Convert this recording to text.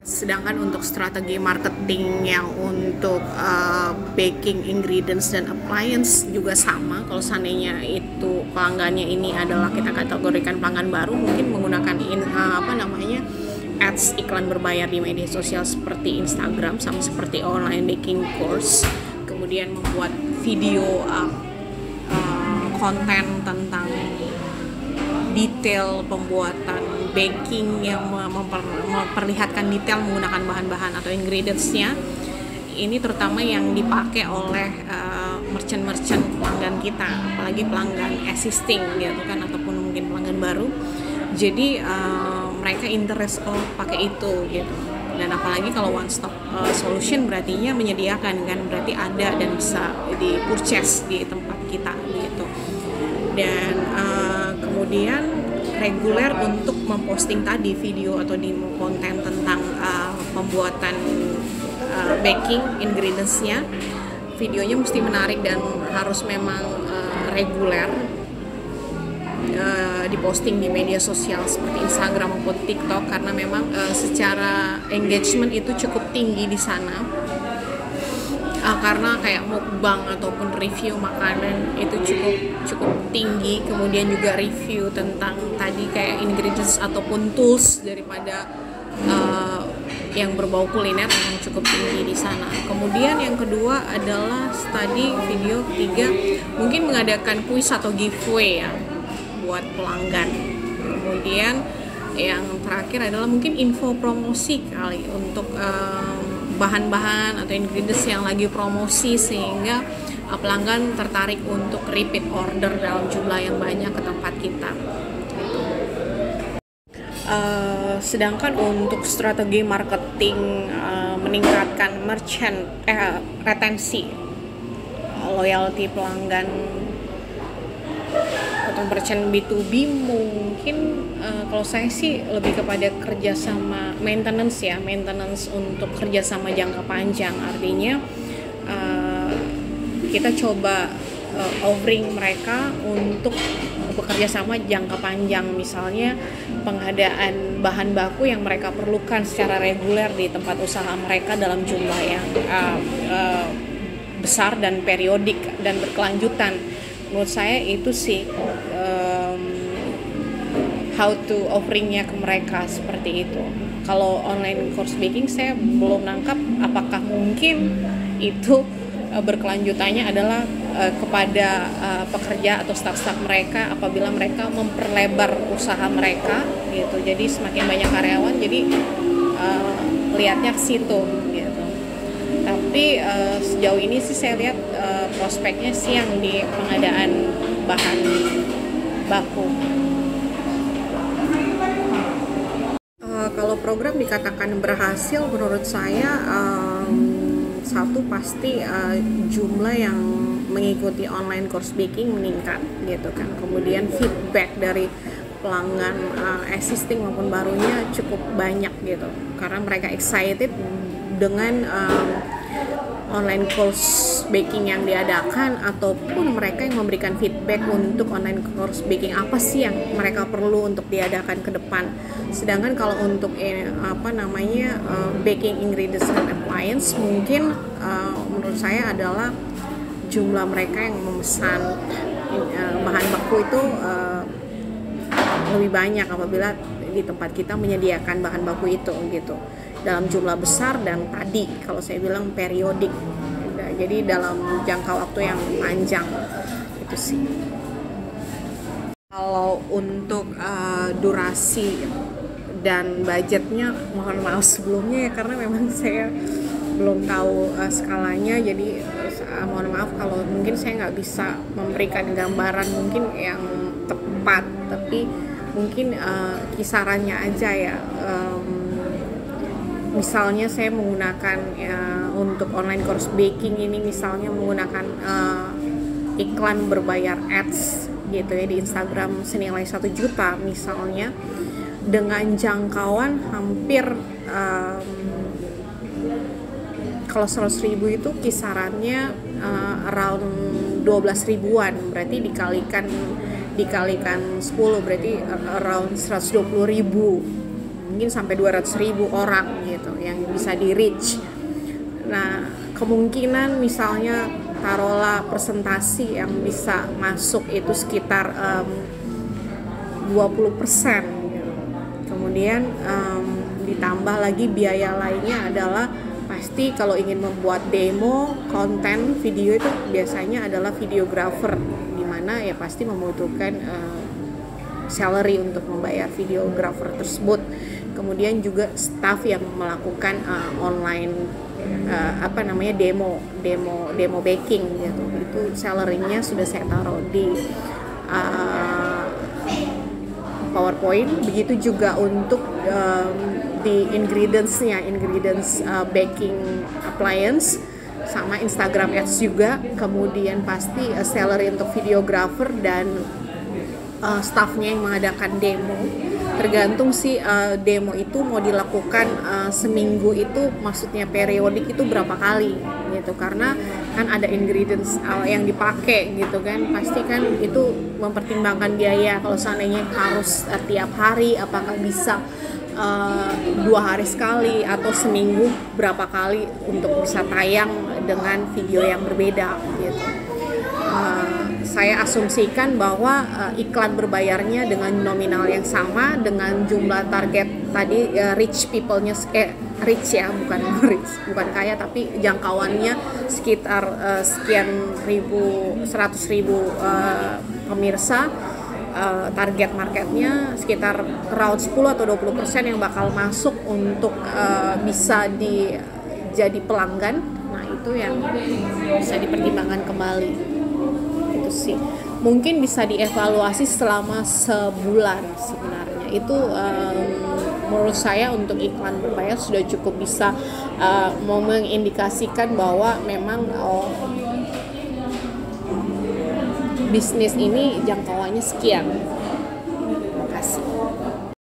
Sedangkan untuk strategi marketing yang untuk baking ingredients dan appliance juga sama. Kalau seandainya itu pelanggannya ini adalah kita kategorikan pelanggan baru, mungkin menggunakan ads iklan berbayar di media sosial seperti Instagram, sama seperti online baking course. Kemudian membuat video konten tentang detail pembuatan baking yang memperlihatkan detail menggunakan bahan-bahan atau ingredients-nya. Ini terutama yang dipakai oleh merchant-merchant pelanggan kita, apalagi pelanggan existing gitu kan, ataupun mungkin pelanggan baru. Jadi mereka interest pakai itu gitu. Dan apalagi kalau one stop solution berartinya menyediakan kan, berarti ada dan bisa di-purchase di tempat kita gitu. Dan kemudian reguler untuk memposting tadi video atau di konten tentang pembuatan baking ingredients-nya. Videonya mesti menarik dan harus memang reguler diposting di media sosial seperti Instagram maupun TikTok, karena memang secara engagement itu cukup tinggi di sana. Karena kayak mukbang ataupun review makanan itu cukup tinggi, kemudian juga review tentang tadi kayak ingredients ataupun tools daripada yang berbau kuliner yang cukup tinggi di sana. Kemudian yang kedua adalah tadi video ketiga mungkin mengadakan kuis atau giveaway ya buat pelanggan. Kemudian yang terakhir adalah mungkin info promosi kali untuk bahan-bahan atau ingredients yang lagi promosi, sehingga pelanggan tertarik untuk repeat order dalam jumlah yang banyak ke tempat kita. Sedangkan untuk strategi marketing meningkatkan merchant retensi, loyalty pelanggan atau merchant B2B, mungkin kalau saya sih lebih kepada kerjasama maintenance untuk kerjasama jangka panjang. Artinya kita coba offering mereka untuk bekerja sama jangka panjang, misalnya pengadaan bahan baku yang mereka perlukan secara reguler di tempat usaha mereka dalam jumlah yang besar dan periodik dan berkelanjutan. Menurut saya itu sih how to offeringnya ke mereka seperti itu. Kalau online course baking saya belum nangkap apakah mungkin itu berkelanjutannya adalah kepada pekerja atau staf-staf mereka apabila mereka memperlebar usaha mereka gitu. Jadi semakin banyak karyawan, jadi lihatnya ke situ gitu. Tapi sejauh ini sih saya lihat prospeknya sih yang di pengadaan bahan baku. Kalau program dikatakan berhasil, menurut saya satu pasti jumlah yang mengikuti online course baking meningkat gitu kan. Kemudian feedback dari pelanggan existing maupun barunya cukup banyak gitu, karena mereka excited dengan online course baking yang diadakan, ataupun mereka yang memberikan feedback untuk online course baking apa sih yang mereka perlu untuk diadakan ke depan. Sedangkan kalau untuk baking ingredients and appliance, mungkin menurut saya adalah jumlah mereka yang memesan bahan baku itu lebih banyak apabila di tempat kita menyediakan bahan baku itu gitu dalam jumlah besar, dan tadi kalau saya bilang periodik, jadi dalam jangka waktu yang panjang itu sih. Kalau untuk durasi dan budgetnya mohon maaf sebelumnya ya, karena memang saya belum tahu skalanya, jadi mohon maaf kalau mungkin saya nggak bisa memberikan gambaran mungkin yang tepat, tapi mungkin kisarannya aja ya. Misalnya saya menggunakan untuk online course baking ini, misalnya menggunakan iklan berbayar ads gitu ya di Instagram senilai 1 juta misalnya, dengan jangkauan hampir kalau 100 ribu itu kisarannya around 12 ribuan, berarti dikalikan 10 berarti around 120 ribu mungkin sampai 200.000 orang gitu yang bisa di reach. Nah, kemungkinan misalnya taruhlah presentasi yang bisa masuk itu sekitar 20% gitu. Kemudian ditambah lagi biaya lainnya adalah pasti kalau ingin membuat demo konten video itu biasanya adalah videographer, di mana ya pasti membutuhkan salary untuk membayar videographer tersebut. Kemudian juga staff yang melakukan online demo baking gitu, itu salarynya sudah saya taruh di PowerPoint. Begitu juga untuk di ingredients baking appliance sama Instagram Ads juga. Kemudian pasti salary untuk videographer dan staffnya yang mengadakan demo. Tergantung sih demo itu mau dilakukan seminggu itu, maksudnya periodik itu berapa kali gitu, karena kan ada ingredients yang dipakai gitu kan, pasti kan itu mempertimbangkan biaya. Kalau seandainya harus tiap hari, apakah bisa 2 hari sekali atau seminggu berapa kali untuk bisa tayang dengan video yang berbeda gitu. Saya asumsikan bahwa iklan berbayarnya dengan nominal yang sama, dengan jumlah target tadi, reach people-nya rich ya, bukan rich, bukan kaya, tapi jangkauannya sekitar sekian ribu, 100.000 pemirsa. Target marketnya sekitar around 10 atau 20% yang bakal masuk untuk bisa jadi pelanggan. Nah, itu yang bisa dipertimbangkan kembali. Itu sih mungkin bisa dievaluasi selama sebulan sebenarnya. Itu menurut saya untuk iklan berbayar sudah cukup bisa mengindikasikan bahwa memang bisnis ini jangkauannya sekian. Terima kasih.